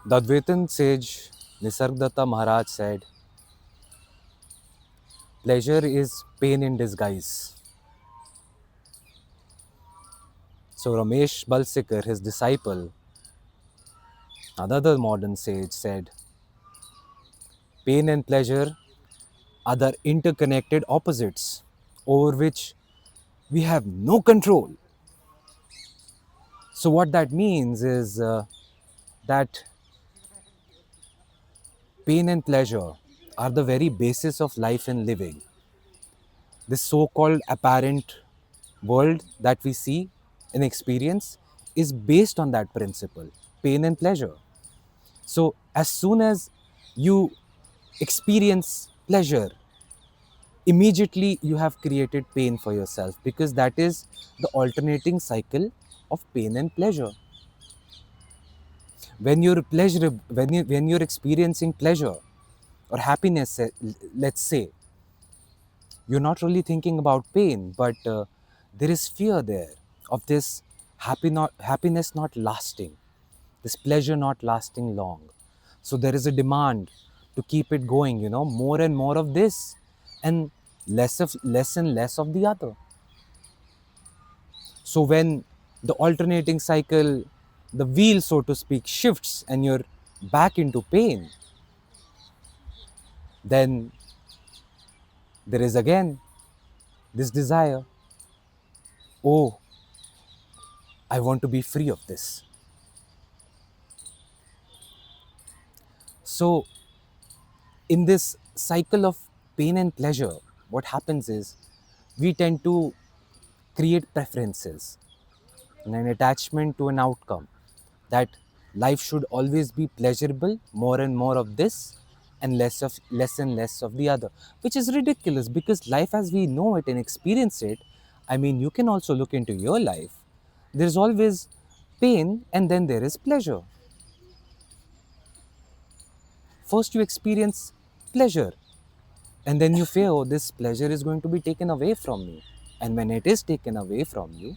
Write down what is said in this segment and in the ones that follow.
The Advaitin sage Nisargadatta Maharaj said, pleasure is pain in disguise. So Ramesh Balsekar, his disciple, another modern sage, said, pain and pleasure are the interconnected opposites over which we have no control. So, what that means is that pain and pleasure are the very basis of life and living. This so called apparent world that we see and experience is based on that principle, pain and pleasure. So, as soon as you experience pleasure, immediately you have created pain for yourself, because that is the alternating cycle of pain and pleasure. When you're experiencing pleasure or happiness, let's say, you're not really thinking about pain, but there is fear there of this happiness not lasting, this pleasure not lasting long. So there is a demand to keep it going, more and more of this and less and less of the other. So when the alternating cycle, the wheel, so to speak, shifts and you're back into pain, then there is again this desire, oh, I want to be free of this. So, in this cycle of pain and pleasure, what happens is we tend to create preferences and an attachment to an outcome, that life should always be pleasurable, more and more of this and less and less of the other, which is ridiculous, because life as we know it and experience it, I mean, you can also look into your life. There's always pain and then there is pleasure. First you experience pleasure and then you fear, oh, this pleasure is going to be taken away from me. And when it is taken away from you,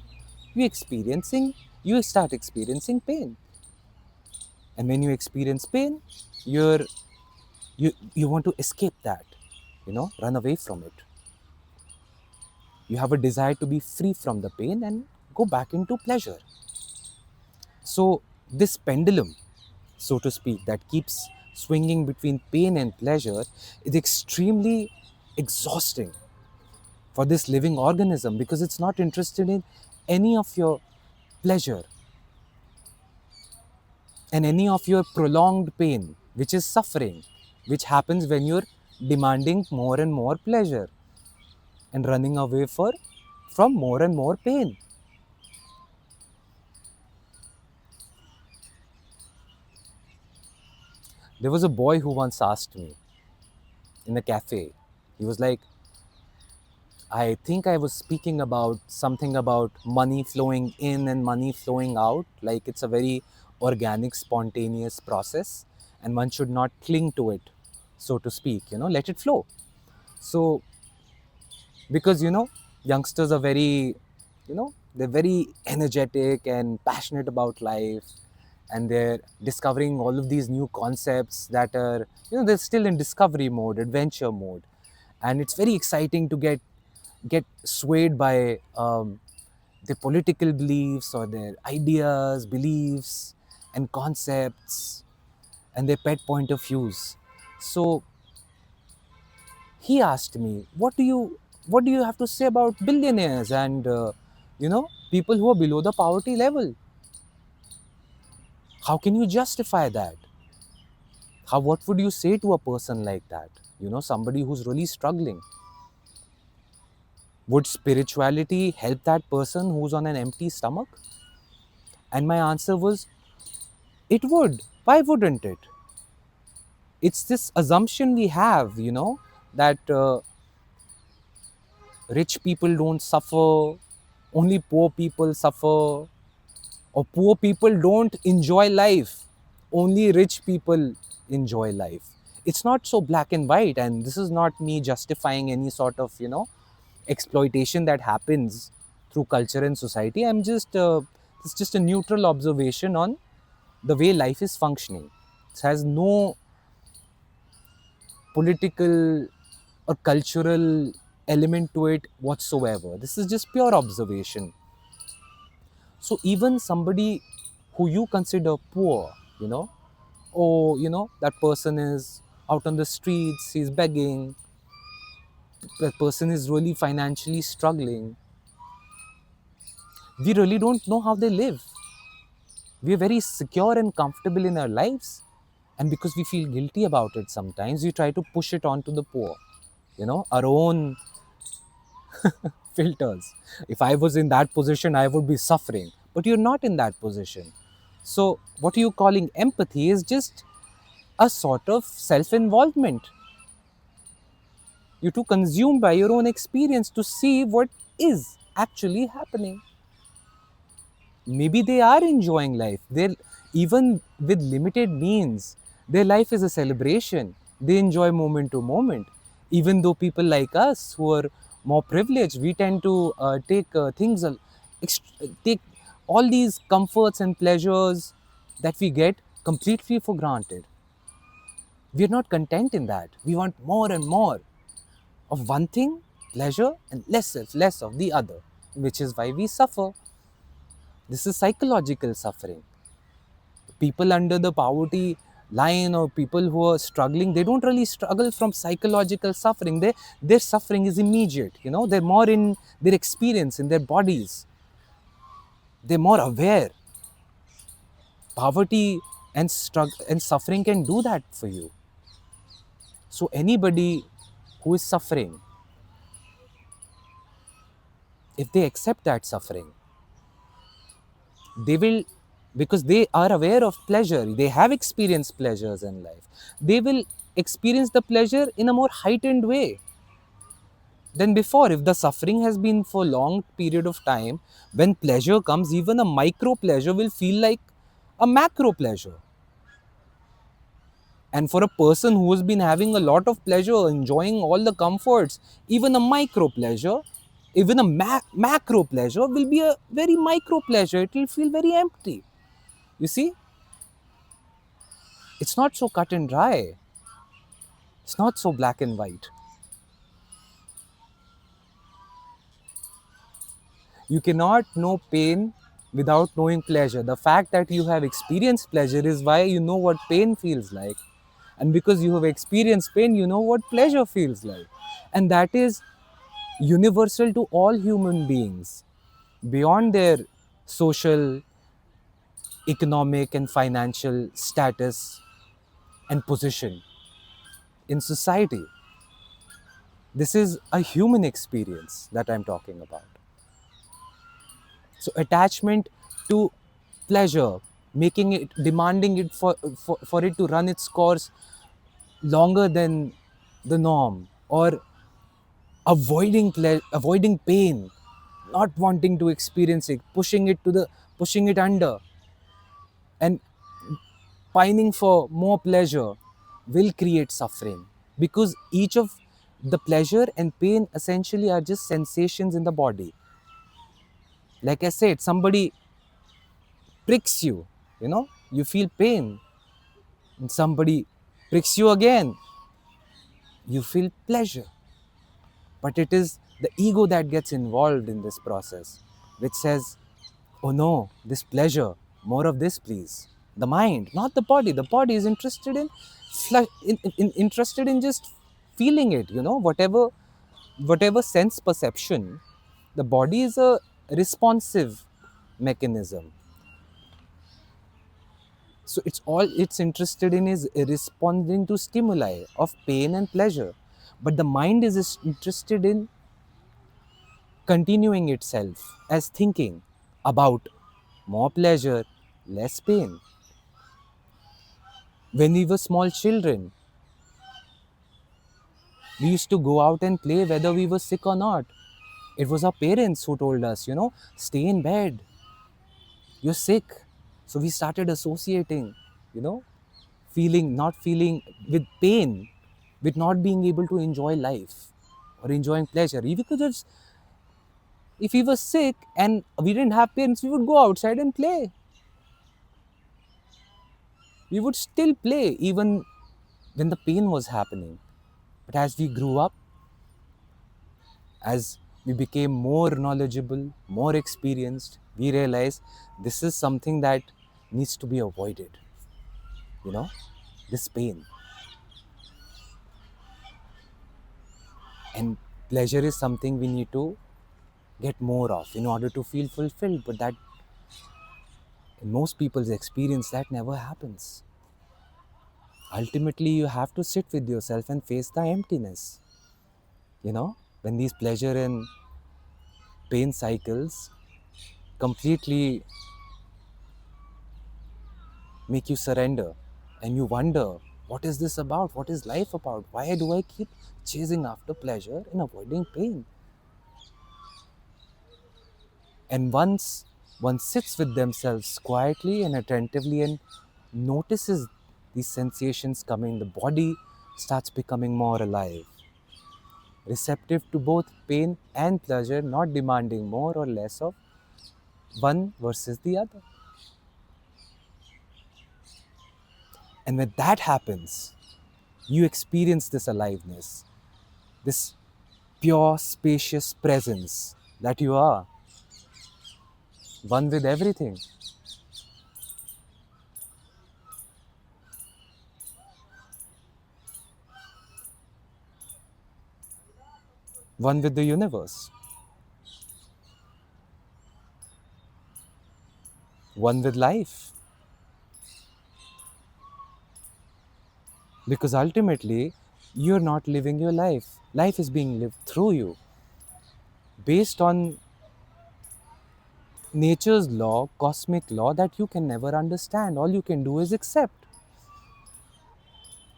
you start experiencing pain. And when you experience pain, you're you want to escape that, run away from it. You have a desire to be free from the pain and go back into pleasure. So this pendulum, so to speak, that keeps swinging between pain and pleasure is extremely exhausting for this living organism, because it's not interested in any of your pleasure and any of your prolonged pain, which is suffering, which happens when you're demanding more and more pleasure and running away from more and more pain. There was a boy who once asked me in a cafe, he was like, I think I was speaking about something about money flowing in and money flowing out, like it's a very organic, spontaneous process, and one should not cling to it, so to speak, let it flow. So, because, youngsters are they're very energetic and passionate about life, and they're discovering all of these new concepts that are, they're still in discovery mode, adventure mode, and it's very exciting to get swayed by their political beliefs or their ideas, beliefs, and concepts, and their pet point of views. So he asked me, what do you have to say about billionaires and people who are below the poverty level? How can you justify that? What would you say to a person like that? Somebody who's really struggling. Would spirituality help that person who's on an empty stomach? And my answer was, it would. Why wouldn't it? It's this assumption we have, that rich people don't suffer, only poor people suffer, or poor people don't enjoy life, only rich people enjoy life. It's not so black and white, and this is not me justifying any sort of, exploitation that happens through culture and society. It's just a neutral observation on the way life is functioning. It has no political or cultural element to it whatsoever. This is just pure observation. So even somebody who you consider poor, you know, or that person is out on the streets, he's begging, that person is really financially struggling, we really don't know how they live. We are very secure and comfortable in our lives, and because we feel guilty about it, sometimes we try to push it onto the poor, our own filters. If I was in that position, I would be suffering, but you're not in that position. So what you're calling empathy is just a sort of self-involvement. You're too consumed by your own experience to see what is actually happening. Maybe they are enjoying life. They're even with limited means. Their life is a celebration. They enjoy moment to moment. Even though people like us who are more privileged, we tend to take take all these comforts and pleasures that we get completely for granted. We are not content in that. We want more and more of one thing, pleasure, and less of the other, which is why we suffer. This is psychological suffering. People under the poverty line or people who are struggling, they don't really struggle from psychological suffering. Their suffering is immediate. They're more in their experience, in their bodies. They're more aware. Poverty and suffering can do that for you. So anybody who is suffering, if they accept that suffering, they will, because they are aware of pleasure, they have experienced pleasures in life, they will experience the pleasure in a more heightened way than before. If the suffering has been for a long period of time, when pleasure comes, even a micro pleasure will feel like a macro pleasure. And for a person who has been having a lot of pleasure, enjoying all the comforts, even a micro pleasure, even a macro pleasure will be a very micro pleasure. It will feel very empty. You see, it's not so cut and dry. It's not so black and white. You cannot know pain without knowing pleasure. The fact that you have experienced pleasure is why you know what pain feels like. And because you have experienced pain, you know what pleasure feels like. And that is universal to all human beings, beyond their social, economic, and financial status and position in society. This is a human experience that I'm talking about. So attachment to pleasure, making it, demanding it for it to run its course longer than the norm, or avoiding pain, not wanting to experience it, pushing it under, and pining for more pleasure will create suffering, because each of the pleasure and pain essentially are just sensations in the body. Like I said, somebody pricks you, you feel pain, and somebody pricks you again, you feel pleasure. But it is the ego that gets involved in this process, which says, oh no, this pleasure, more of this please. The mind, not the body. The body is interested interested in just feeling it, whatever sense perception. The body is a responsive mechanism. So all it's interested in is responding to stimuli of pain and pleasure. But the mind is interested in continuing itself as thinking about more pleasure, less pain. When we were small children, we used to go out and play whether we were sick or not. It was our parents who told us, stay in bed, you're sick. So we started associating, you know, not feeling with pain, with not being able to enjoy life or enjoying pleasure. Because if we were sick and we didn't have parents, we would go outside and play. We would still play even when the pain was happening. But as we grew up, as we became more knowledgeable, more experienced, we realized this is something that needs to be avoided. You know, this pain. And pleasure is something we need to get more of in order to feel fulfilled. But that, in most people's experience, that never happens. Ultimately, you have to sit with yourself and face the emptiness. When these pleasure and pain cycles completely make you surrender and you wonder, what is this about? What is life about? Why do I keep chasing after pleasure and avoiding pain? And once one sits with themselves quietly and attentively and notices these sensations coming, the body starts becoming more alive, receptive to both pain and pleasure, not demanding more or less of one versus the other. And when that happens, you experience this aliveness, this pure, spacious presence that you are, one with everything, one with the universe, one with life. Because ultimately, you're not living your life. Life is being lived through you based on nature's law, cosmic law that you can never understand. All you can do is accept.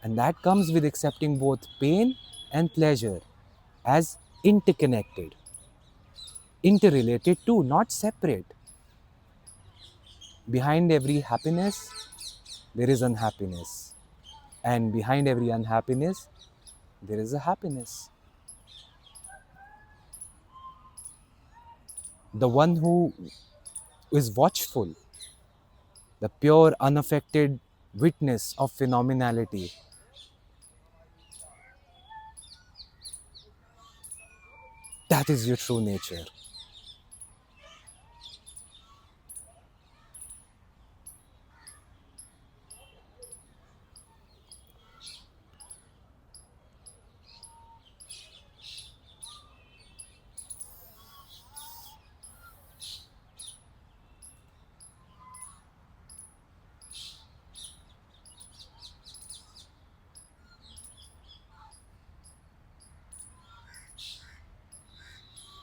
And that comes with accepting both pain and pleasure as interconnected, interrelated too, not separate. Behind every happiness, there is unhappiness. And behind every unhappiness, there is a happiness. The one who is watchful, the pure, unaffected witness of phenomenality, that is your true nature.